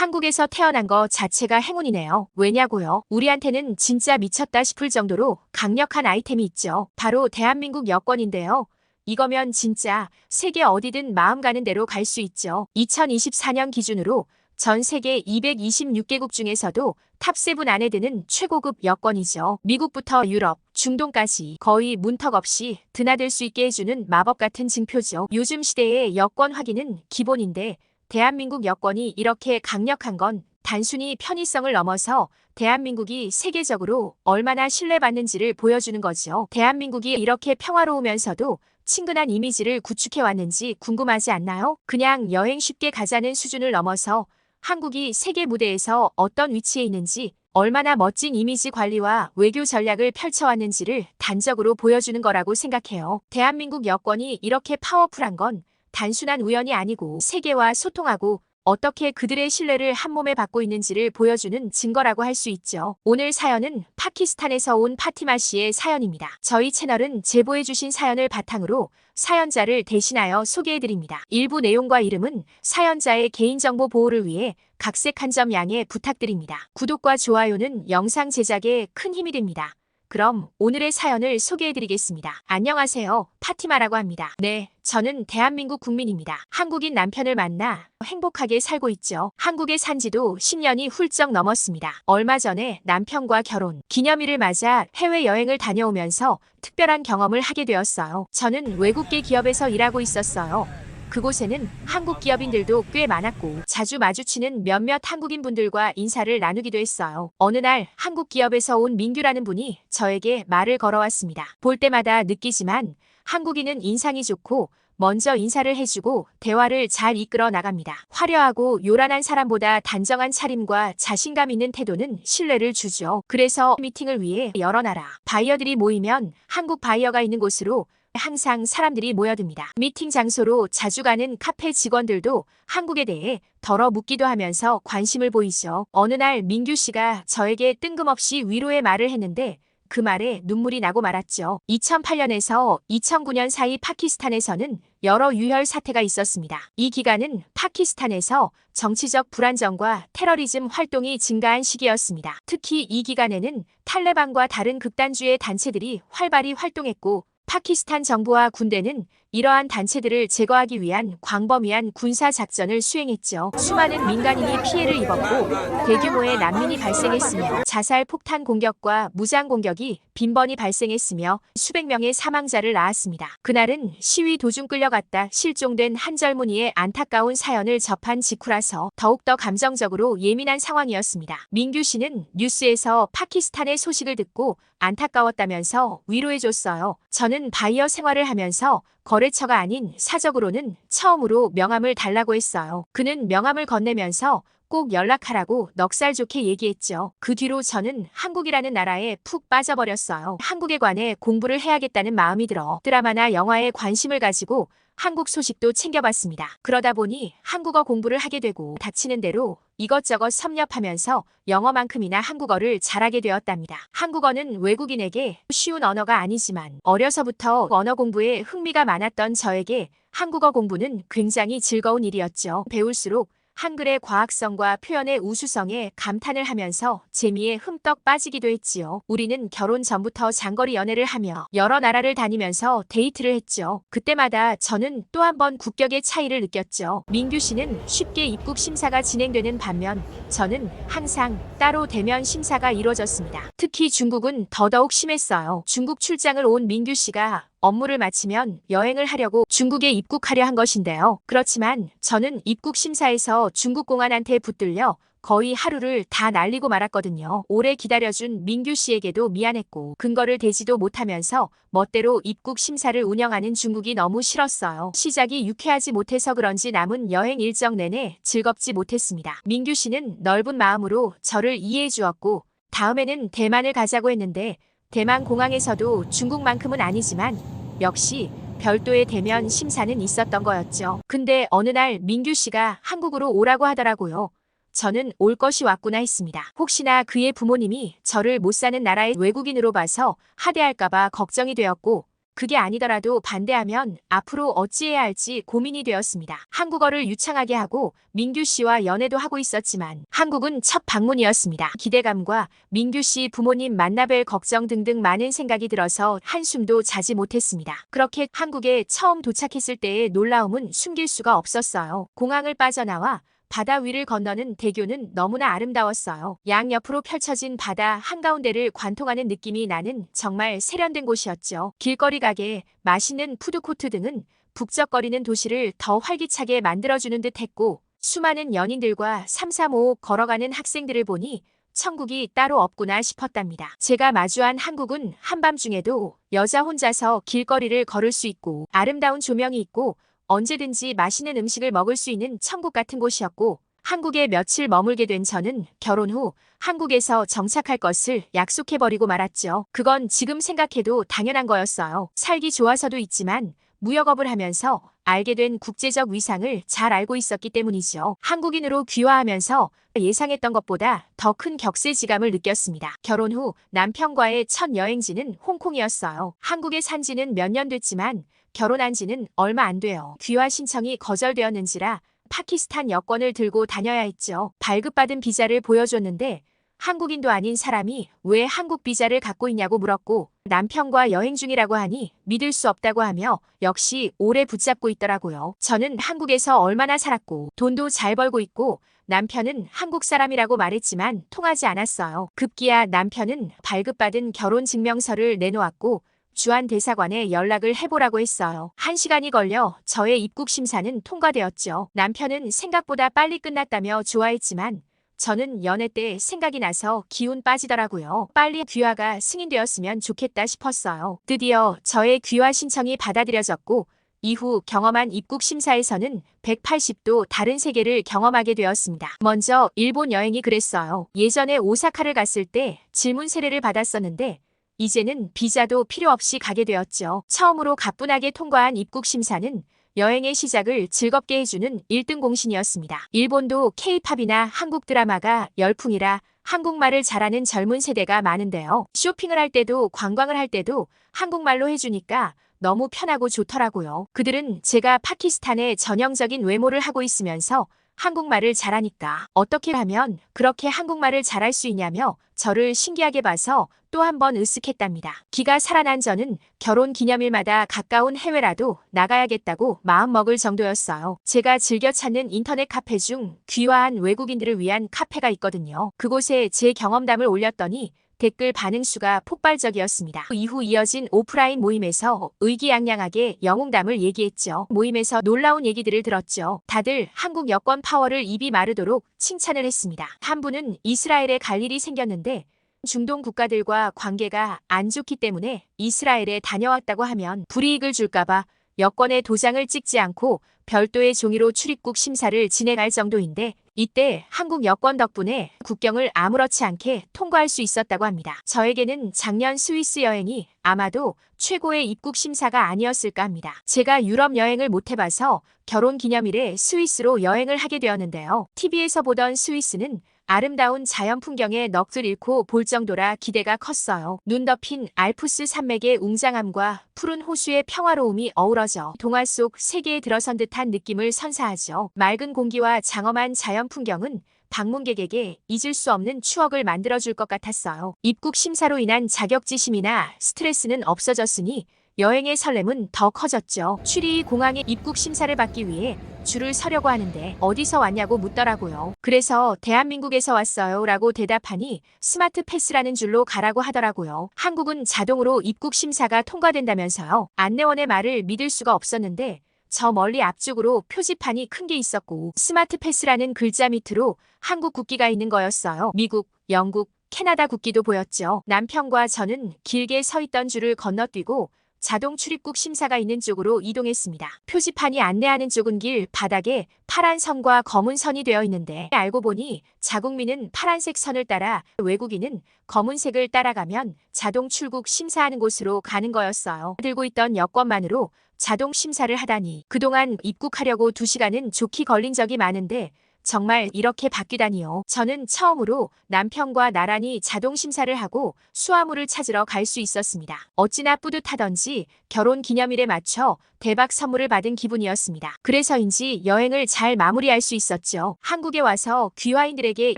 한국에서 태어난 거 자체가 행운이네요. 왜냐고요? 우리한테는 진짜 미쳤다 싶을 정도로 강력한 아이템이 있죠. 바로 대한민국 여권인데요. 이거면 진짜 세계 어디든 마음 가는 대로 갈 수 있죠. 2024년 기준으로 전 세계 226개국 중에서도 탑7 안에 드는 최고급 여권이죠. 미국부터 유럽, 중동까지 거의 문턱 없이 드나들 수 있게 해주는 마법 같은 징표죠. 요즘 시대의 여권 확인은 기본인데 대한민국 여권이 이렇게 강력한 건 단순히 편의성을 넘어서 대한민국이 세계적으로 얼마나 신뢰받는지를 보여주는 거죠. 대한민국이 이렇게 평화로우면서도 친근한 이미지를 구축해왔는지 궁금하지 않나요? 그냥 여행 쉽게 가자는 수준을 넘어서 한국이 세계 무대에서 어떤 위치에 있는지, 얼마나 멋진 이미지 관리와 외교 전략을 펼쳐왔는지를 단적으로 보여주는 거라고 생각해요. 대한민국 여권이 이렇게 파워풀한 건 단순한 우연이 아니고 세계와 소통하고 어떻게 그들의 신뢰를 한몸에 받고 있는지를 보여주는 증거라고 할 수 있죠. 오늘 사연은 파키스탄에서 온 파티마 씨의 사연입니다. 저희 채널은 제보해주신 사연을 바탕으로 사연자를 대신하여 소개해드립니다. 일부 내용과 이름은 사연자의 개인정보 보호를 위해 각색한 점 양해 부탁드립니다. 구독과 좋아요는 영상 제작에 큰 힘이 됩니다. 그럼 오늘의 사연을 소개해드리겠습니다. 안녕하세요. 파티마라고 합니다. 네, 저는 대한민국 국민입니다. 한국인 남편을 만나 행복하게 살고 있죠. 한국에 산 지도 10년이 훌쩍 넘었습니다. 얼마 전에 남편과 결혼 기념일을 맞아 해외여행을 다녀오면서 특별한 경험을 하게 되었어요. 저는 외국계 기업에서 일하고 있었어요. 그곳에는 한국 기업인들도 꽤 많았고 자주 마주치는 몇몇 한국인분들과 인사를 나누기도 했어요. 어느 날 한국 기업에서 온 민규라는 분이 저에게 말을 걸어왔습니다. 볼 때마다 느끼지만 한국인은 인상이 좋고 먼저 인사를 해주고 대화를 잘 이끌어 나갑니다. 화려하고 요란한 사람보다 단정한 차림과 자신감 있는 태도는 신뢰를 주죠. 그래서 미팅을 위해 여러 나라 바이어들이 모이면 한국 바이어가 있는 곳으로 항상 사람들이 모여듭니다. 미팅 장소로 자주 가는 카페 직원들도 한국에 대해 덜어 묻기도 하면서 관심을 보이죠. 어느 날 민규 씨가 저에게 뜬금없이 위로의 말을 했는데 그 말에 눈물이 나고 말았죠. 2008년에서 2009년 사이 파키스탄에서는 여러 유혈 사태가 있었습니다. 이 기간은 파키스탄에서 정치적 불안정과 테러리즘 활동이 증가한 시기였습니다. 특히 이 기간에는 탈레반과 다른 극단주의 단체들이 활발히 활동했고 파키스탄 정부와 군대는 이러한 단체들을 제거하기 위한 광범위한 군사작전을 수행했죠. 수많은 민간인이 피해를 입었고 대규모의 난민이 발생했으며 자살 폭탄 공격과 무장 공격이 빈번히 발생했으며 수백 명의 사망자를 낳았습니다. 그날은 시위 도중 끌려갔다 실종된 한 젊은이의 안타까운 사연을 접한 직후라서 더욱더 감정적으로 예민한 상황이었습니다. 민규 씨는 뉴스에서 파키스탄의 소식을 듣고 안타까웠다면서 위로해줬어요. 저는 바이어 생활을 하면서 거래처가 아닌 사적으로는 처음으로 명함을 달라고 했어요. 그는 명함을 건네면서 꼭 연락하라고 넉살 좋게 얘기했죠. 그 뒤로 저는 한국이라는 나라에 푹 빠져버렸어요. 한국에 관해 공부를 해야겠다는 마음이 들어 드라마나 영화에 관심을 가지고 한국 소식도 챙겨봤습니다. 그러다 보니 한국어 공부를 하게 되고 닥치는 대로 이것저것 섭렵하면서 영어만큼이나 한국어를 잘하게 되었답니다. 한국어는 외국인에게 쉬운 언어가 아니지만 어려서부터 언어 공부에 흥미가 많았던 저에게 한국어 공부는 굉장히 즐거운 일이었죠. 배울수록 한글의 과학성과 표현의 우수성에 감탄을 하면서 재미에 흠떡 빠지기도 했지요. 우리는 결혼 전부터 장거리 연애를 하며 여러 나라를 다니면서 데이트를 했죠. 그때마다 저는 또 한 번 국격의 차이를 느꼈죠. 민규 씨는 쉽게 입국 심사가 진행되는 반면 저는 항상 따로 대면 심사가 이루어졌습니다. 특히 중국은 더더욱 심했어요. 중국 출장을 온 민규 씨가 업무를 마치면 여행을 하려고 중국에 입국하려 한 것인데요. 그렇지만 저는 입국 심사에서 중국 공안한테 붙들려 거의 하루를 다 날리고 말았거든요. 오래 기다려준 민규 씨에게도 미안했고 근거를 대지도 못하면서 멋대로 입국 심사를 운영하는 중국이 너무 싫었어요. 시작이 유쾌하지 못해서 그런지 남은 여행 일정 내내 즐겁지 못했습니다. 민규 씨는 넓은 마음으로 저를 이해해 주었고 다음에는 대만을 가자고 했는데 대만 공항에서도 중국만큼은 아니지만 역시 별도의 대면 심사는 있었던 거였죠. 근데 어느 날 민규 씨가 한국으로 오라고 하더라고요. 저는 올 것이 왔구나 했습니다. 혹시나 그의 부모님이 저를 못 사는 나라의 외국인으로 봐서 하대할까봐 걱정이 되었고 그게 아니더라도 반대하면 앞으로 어찌해야 할지 고민이 되었습니다. 한국어를 유창하게 하고 민규 씨와 연애도 하고 있었지만 한국은 첫 방문이었습니다. 기대감과 민규 씨 부모님 만나뵐 걱정 등등 많은 생각이 들어서 한숨도 자지 못했습니다. 그렇게 한국에 처음 도착했을 때의 놀라움은 숨길 수가 없었어요. 공항을 빠져나와 바다 위를 건너는 대교는 너무나 아름다웠어요. 양옆으로 펼쳐진 바다 한가운데를 관통하는 느낌이 나는 정말 세련된 곳이었죠. 길거리 가게, 맛있는 푸드코트 등은 북적거리는 도시를 더 활기차게 만들어주는 듯 했고 수많은 연인들과 삼삼오오 걸어가는 학생들을 보니 천국이 따로 없구나 싶었답니다. 제가 마주한 한국은 한밤중에도 여자 혼자서 길거리를 걸을 수 있고 아름다운 조명이 있고 언제든지 맛있는 음식을 먹을 수 있는 천국 같은 곳이었고 한국에 며칠 머물게 된 저는 결혼 후 한국에서 정착할 것을 약속해버리고 말았죠. 그건 지금 생각해도 당연한 거였어요. 살기 좋아서도 있지만 무역업을 하면서 알게 된 국제적 위상을 잘 알고 있었기 때문이죠. 한국인으로 귀화하면서 예상했던 것보다 더 큰 격세지감을 느꼈습니다. 결혼 후 남편과의 첫 여행지는 홍콩이었어요. 한국에 산 지는 몇 년 됐지만 결혼한 지는 얼마 안 돼요. 귀화 신청이 거절되었는지라 파키스탄 여권을 들고 다녀야 했죠. 발급받은 비자를 보여줬는데 한국인도 아닌 사람이 왜 한국 비자를 갖고 있냐고 물었고 남편과 여행 중이라고 하니 믿을 수 없다고 하며 역시 오래 붙잡고 있더라고요. 저는 한국에서 얼마나 살았고 돈도 잘 벌고 있고 남편은 한국 사람이라고 말했지만 통하지 않았어요. 급기야 남편은 발급받은 결혼증명서를 내놓았고 주한 대사관에 연락을 해보라고 했어요. 1시간이 걸려 저의 입국 심사는 통과되었죠. 남편은 생각보다 빨리 끝났다며 좋아했지만 저는 연애 때 생각이 나서 기운 빠지더라고요. 빨리 귀화가 승인되었으면 좋겠다 싶었어요. 드디어 저의 귀화 신청이 받아들여졌고 이후 경험한 입국 심사에서는 180도 다른 세계를 경험하게 되었습니다. 먼저 일본 여행이 그랬어요. 예전에 오사카를 갔을 때 질문 세례를 받았었는데 이제는 비자도 필요 없이 가게 되었죠. 처음으로 가뿐하게 통과한 입국 심사는 여행의 시작을 즐겁게 해주는 1등 공신이었습니다. 일본도 K-팝이나 한국 드라마가 열풍이라 한국말을 잘하는 젊은 세대가 많은데요. 쇼핑을 할 때도 관광을 할 때도 한국말로 해주니까 너무 편하고 좋더라고요. 그들은 제가 파키스탄의 전형적인 외모를 하고 있으면서 한국말을 잘하니까 어떻게 하면 그렇게 한국말을 잘할 수 있냐며 저를 신기하게 봐서 또 한 번 으쓱했답니다. 기가 살아난 저는 결혼 기념일마다 가까운 해외라도 나가야겠다고 마음먹을 정도였어요. 제가 즐겨 찾는 인터넷 카페 중 귀화한 외국인들을 위한 카페가 있거든요. 그곳에 제 경험담을 올렸더니 댓글 반응 수가 폭발적이었습니다. 이후 이어진 오프라인 모임에서 의기양양하게 영웅담을 얘기했죠. 모임에서 놀라운 얘기들을 들었죠. 다들 한국 여권 파워를 입이 마르도록 칭찬을 했습니다. 한 분은 이스라엘에 갈 일이 생겼는데 중동 국가들과 관계가 안 좋기 때문에 이스라엘에 다녀왔다고 하면 불이익을 줄까봐 여권에 도장을 찍지 않고 별도의 종이로 출입국 심사를 진행할 정도인데 이때 한국 여권 덕분에 국경을 아무렇지 않게 통과할 수 있었다고 합니다. 저에게는 작년 스위스 여행이 아마도 최고의 입국 심사가 아니었을까 합니다. 제가 유럽 여행을 못 해봐서 결혼 기념일에 스위스로 여행을 하게 되었는데요. TV에서 보던 스위스는 아름다운 자연 풍경에 넋을 잃고 볼 정도라 기대가 컸어요. 눈 덮인 알프스 산맥의 웅장함과 푸른 호수의 평화로움이 어우러져 동화 속 세계에 들어선 듯한 느낌을 선사하죠. 맑은 공기와 장엄한 자연 풍경은 방문객에게 잊을 수 없는 추억을 만들어줄 것 같았어요. 입국 심사로 인한 자격지심이나 스트레스는 없어졌으니 여행의 설렘은 더 커졌죠. 추리이 공항에 입국 심사를 받기 위해 줄을 서려고 하는데 어디서 왔냐고 묻더라고요. 그래서 대한민국에서 왔어요 라고 대답하니 스마트 패스라는 줄로 가라고 하더라고요. 한국은 자동으로 입국 심사가 통과된다면서요. 안내원의 말을 믿을 수가 없었는데 저 멀리 앞쪽으로 표지판이 큰 게 있었고 스마트 패스라는 글자 밑으로 한국 국기가 있는 거였어요. 미국, 영국, 캐나다 국기도 보였죠. 남편과 저는 길게 서 있던 줄을 건너뛰고 자동 출입국 심사가 있는 쪽으로 이동했습니다. 표지판이 안내하는 쪽은 길 바닥에 파란 선과 검은 선이 되어 있는데 알고 보니 자국민은 파란색 선을 따라 외국인은 검은색을 따라가면 자동 출국 심사하는 곳으로 가는 거였어요. 들고 있던 여권만으로 자동 심사를 하다니 그동안 입국하려고 2시간은 좋게 걸린 적이 많은데 정말 이렇게 바뀌다니요. 저는 처음으로 남편과 나란히 자동 심사를 하고 수화물을 찾으러 갈 수 있었습니다. 어찌나 뿌듯하던지 결혼 기념일에 맞춰 대박 선물을 받은 기분이었습니다. 그래서인지 여행을 잘 마무리할 수 있었죠. 한국에 와서 귀화인들에게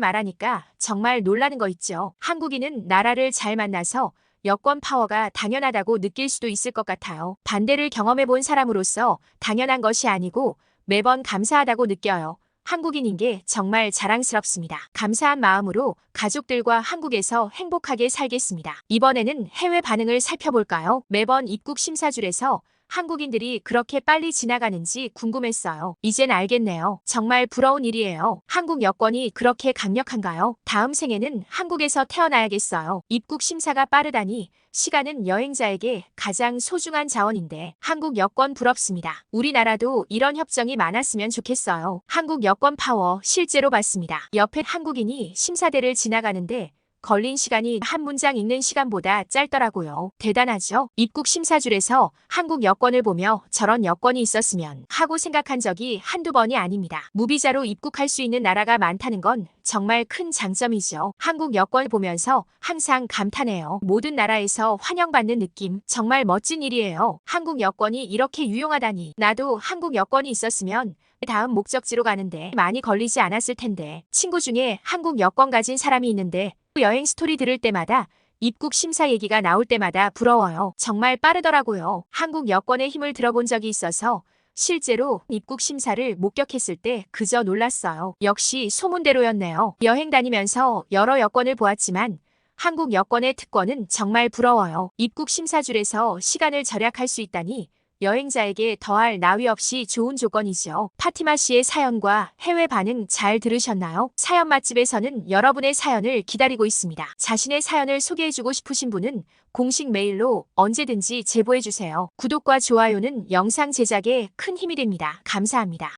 말하니까 정말 놀라는 거 있죠. 한국인은 나라를 잘 만나서 여권 파워가 당연하다고 느낄 수도 있을 것 같아요. 반대를 경험해 본 사람으로서 당연한 것이 아니고 매번 감사하다고 느껴요. 한국인인 게 정말 자랑스럽습니다. 감사한 마음으로 가족들과 한국에서 행복하게 살겠습니다. 이번에는 해외 반응을 살펴볼까요? 매번 입국 심사줄에서 한국인들이 그렇게 빨리 지나가는지 궁금했어요. 이젠 알겠네요. 정말 부러운 일이에요. 한국 여권이 그렇게 강력한가요? 다음 생에는 한국에서 태어나야겠어요. 입국 심사가 빠르다니 시간은 여행자에게 가장 소중한 자원인데 한국 여권 부럽습니다. 우리나라도 이런 협정이 많았으면 좋겠어요. 한국 여권 파워 실제로 봤습니다. 옆에 한국인이 심사대를 지나가는데 걸린 시간이 한 문장 읽는 시간보다 짧더라고요. 대단하죠? 입국 심사줄에서 한국 여권을 보며 저런 여권이 있었으면 하고 생각한 적이 한두 번이 아닙니다. 무비자로 입국할 수 있는 나라가 많다는 건 정말 큰 장점이죠. 한국 여권을 보면서 항상 감탄해요. 모든 나라에서 환영받는 느낌. 정말 멋진 일이에요. 한국 여권이 이렇게 유용하다니. 나도 한국 여권이 있었으면 다음 목적지로 가는데 많이 걸리지 않았을 텐데. 친구 중에 한국 여권 가진 사람이 있는데 여행 스토리 들을 때마다 입국 심사 얘기가 나올 때마다 부러워요. 정말 빠르더라고요. 한국 여권의 힘을 들어본 적이 있어서 실제로 입국 심사를 목격했을 때 그저 놀랐어요. 역시 소문대로였네요. 여행 다니면서 여러 여권을 보았지만 한국 여권의 특권은 정말 부러워요. 입국 심사줄에서 시간을 절약할 수 있다니 여행자에게 더할 나위 없이 좋은 조건이죠. 파티마 씨의 사연과 해외 반응 잘 들으셨나요? 사연 맛집에서는 여러분의 사연을 기다리고 있습니다. 자신의 사연을 소개해주고 싶으신 분은 공식 메일로 언제든지 제보해주세요. 구독과 좋아요는 영상 제작에 큰 힘이 됩니다. 감사합니다.